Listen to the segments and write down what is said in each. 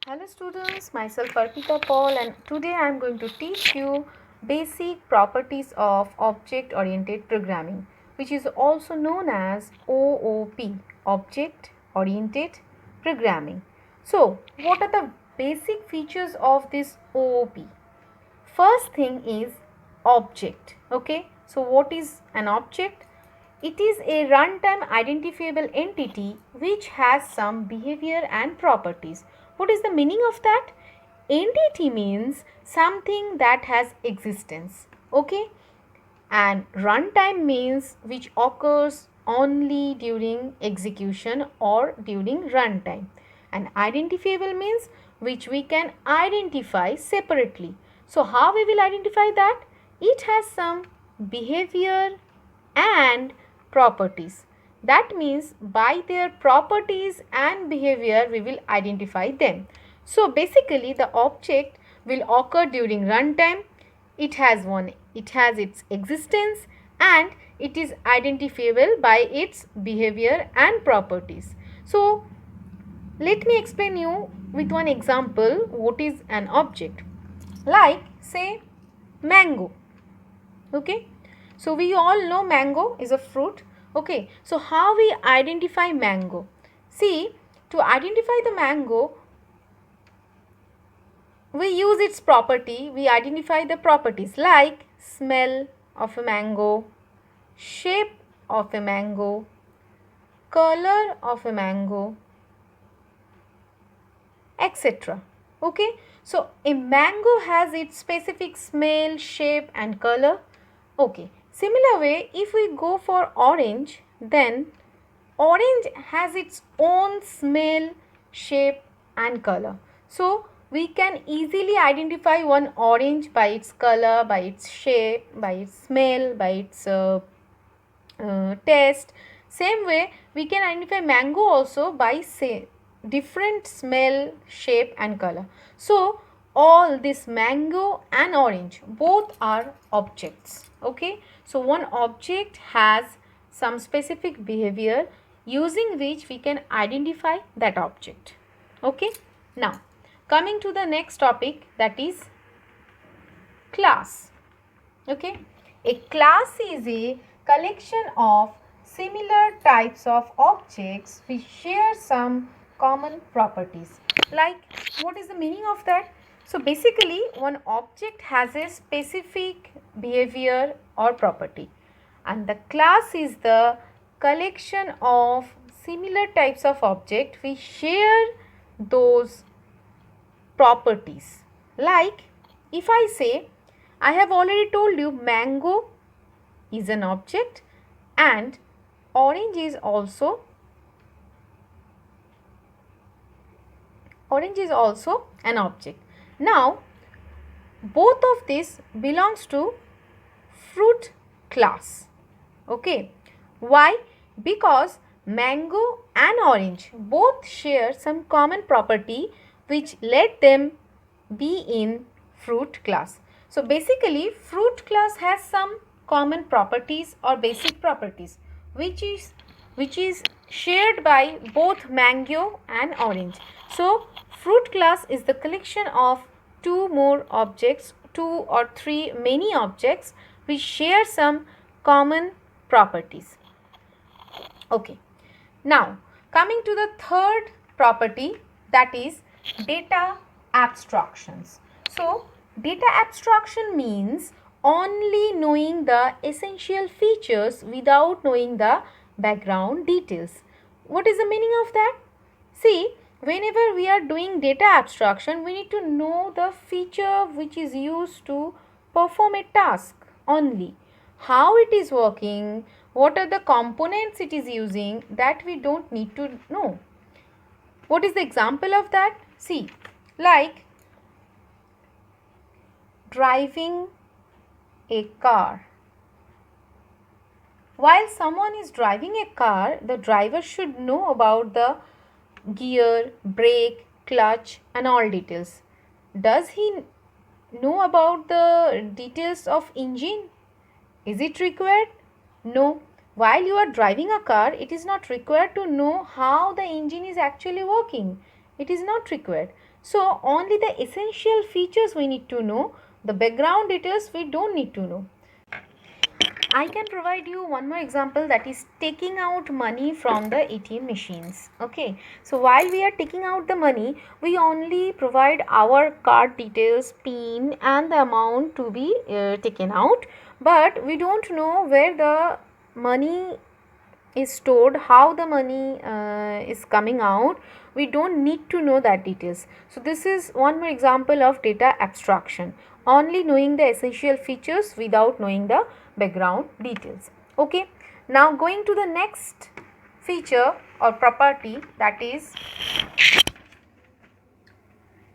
Hello students, myself Arpita Paul and today I am going to teach you basic properties of object oriented programming, which is also known as OOP, object oriented programming. So, what are the basic features of this OOP? First thing is object. Okay, so what is an object? It is a runtime identifiable entity which has some behavior and properties. What is the meaning of that? Entity means something that has existence. Okay, and runtime means which occurs only during execution or during runtime, and identifiable means which we can identify separately. So how we will identify that? It has some behavior and properties. That means by their properties and behavior we will identify them. So basically the object will occur during runtime. It has its existence and it is identifiable by its behavior and properties. So let me explain you with one example what is an object. Like say mango. Okay, so we all know mango is a fruit. Okay, so how we identify mango? See, to identify the mango, we use its property. We identify the properties like smell of a mango, shape of a mango, color of a mango, etc. Okay, so a mango has its specific smell, shape and color. Okay, similar way, if we go for orange, then orange has its own smell, shape and color. So we can easily identify one orange by its color, by its shape, by its smell, by its taste. Same way we can identify mango also by say different smell, shape and color. So all this mango and orange both are objects. Okay, so one object has some specific behavior using which we can identify that object. Okay, now coming to the next topic, that is class. Okay, a class is a collection of similar types of objects which share some common properties. Like, what is the meaning of that? So basically one object has a specific behavior or property, and the class is the collection of similar types of objects which share those properties. Like if I say, I have already told you mango is an object and orange is also an object. Now both of these belongs to fruit class. Okay, why? Because mango and orange both share some common property which let them be in fruit class. So basically fruit class has some common properties or basic properties which is shared by both mango and orange. So fruit class is the collection of two more objects, two or three many objects which share some common properties. Okay, now coming to the third property, that is data abstractions. So data abstraction means only knowing the essential features without knowing the background details. What is the meaning of that? See, whenever we are doing data abstraction, we need to know the feature which is used to perform a task only. How it is working, what are the components it is using, that we don't need to know. What is the example of that? See, like driving a car. While someone is driving a car, the driver should know about the gear, brake, clutch and all details. Does he know about the details of engine? Is it required? No. While you are driving a car, it is not required to know how the engine is actually working. It is not required. So only the essential features we need to know. The background details we don't need to know. I can provide you one more example, that is taking out money from the ATM machines. Okay, so while we are taking out the money, we only provide our card details, PIN and the amount to be taken out, but we don't know where the money is stored, how the money is coming out. We don't need to know that details. So this is one more example of data abstraction, only knowing the essential features without knowing the background details. Okay, now going to the next feature or property, that is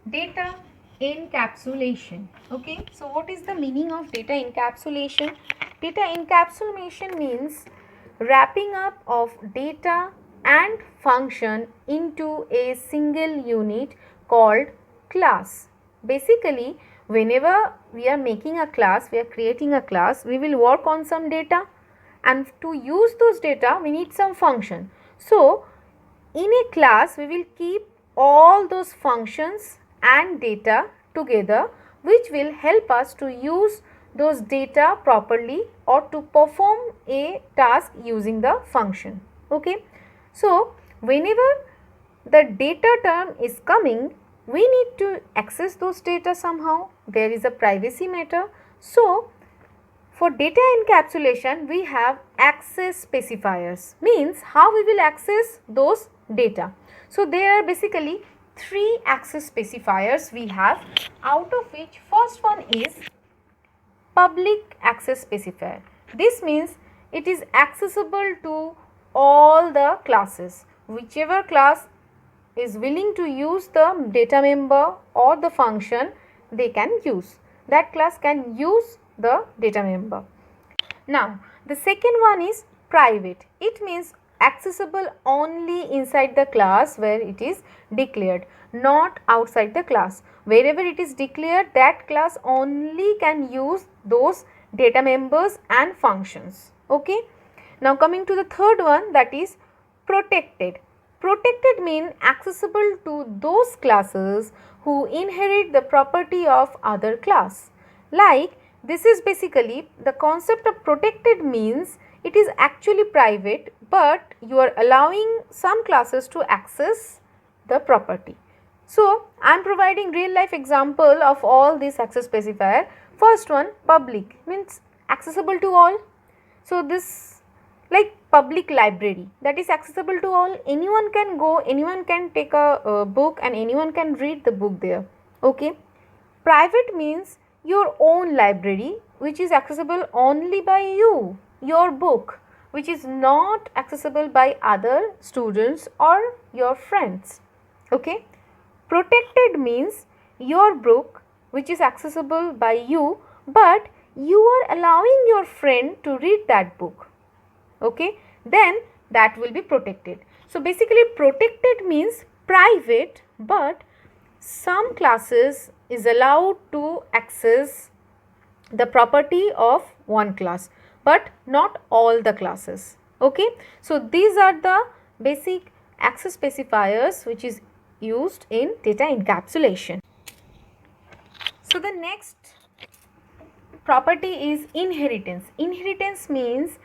data encapsulation. Okay, so what is the meaning of data encapsulation? Data encapsulation means wrapping up of data and function into a single unit called class. Basically, whenever we are making a class, we are creating a class, we will work on some data, and to use those data we need some function. So in a class we will keep all those functions and data together, which will help us to use those data properly or to perform a task using the function. Okay, so whenever the data term is coming, we need to access those data somehow. There is a privacy matter. So for data encapsulation, we have access specifiers, means how we will access those data. So there are basically 3 access specifiers we have, out of which first one is public access specifier. This means it is accessible to all the classes. Whichever class is willing to use the data member or the function, they can use. That class can use the data member. Now, the second one is private. It means accessible only inside the class where it is declared, not outside the class. Wherever it is declared, that class only can use those data members and functions. Okay. Now, coming to the third one, that is protected. Protected means accessible to those classes who inherit the property of other class. Like, this is basically the concept of protected means it is actually private, but you are allowing some classes to access the property. So, I am providing real life example of all these access specifier. First one, public, means accessible to all. So, this like public library, that is accessible to all. Anyone can go, anyone can take a book and anyone can read the book there. Okay. Private means your own library, which is accessible only by you, your book, which is not accessible by other students or your friends. Okay. Protected means your book, which is accessible by you, but you are allowing your friend to read that book. Okay, then that will be protected. So basically protected means private, but some classes is allowed to access the property of one class, but not all the classes. Okay, so these are the basic access specifiers which is used in data encapsulation. So the next property is inheritance. Inheritance means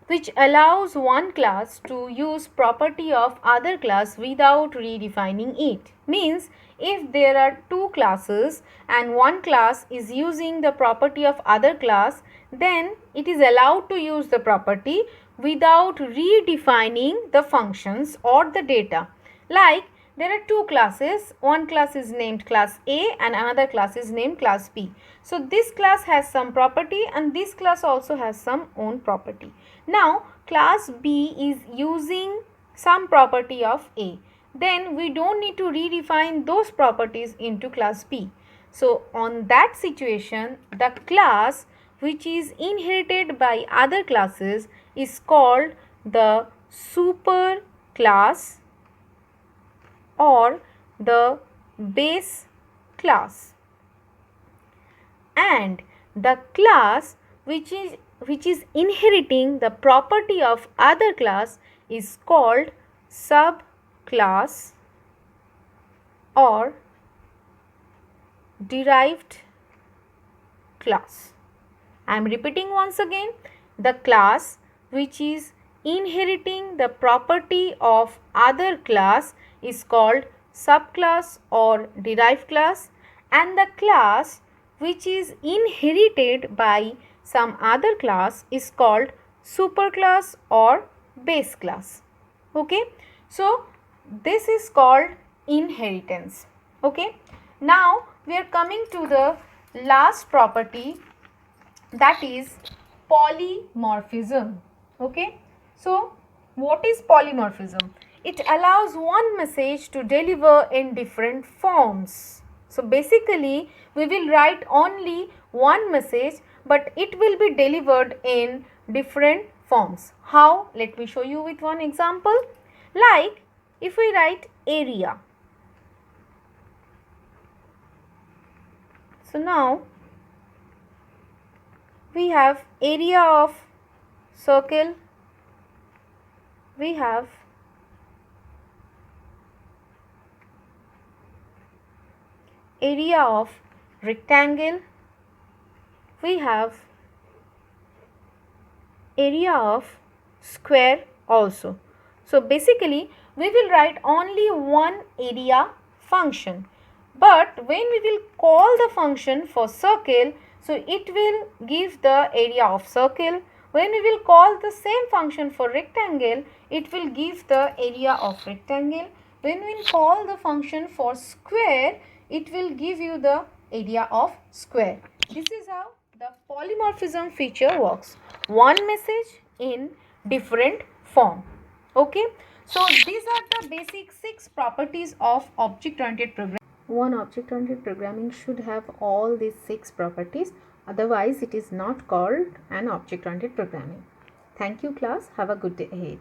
which allows one class to use property of other class without redefining it. Means if there are two classes and one class is using the property of other class, then it is allowed to use the property without redefining the functions or the data. Like there are two classes, one class is named class A and another class is named class B. So this class has some property and this class also has some own property. Now class B is using some property of A. Then we don't need to redefine those properties into class B. So on that situation, the class which is inherited by other classes is called the super class or the base class, and the class which is inheriting the property of other class is called subclass or derived class. I am repeating once again, the class which is inheriting the property of other class is called subclass or derived class, and the class which is inherited by some other class is called superclass or base class. Okay, so this is called inheritance. Okay, now we are coming to the last property, that is polymorphism. Okay, so what is polymorphism? It allows one message to deliver in different forms. So basically we will write only one message, but it will be delivered in different forms. How? Let me show you with one example. Like if we write area. So now we have area of circle, we have area of rectangle, we have area of square also. So basically we will write only one area function, but when we will call the function for circle, so it will give the area of circle. When we will call the same function for rectangle, it will give the area of rectangle. When we call the function for square, it will give you the area of square. This is how the polymorphism feature works. One message in different form. Okay. So these are the basic 6 properties of object-oriented programming. One object-oriented programming should have all these 6 properties. Otherwise, it is not called an object-oriented programming. Thank you, class. Have a good day ahead.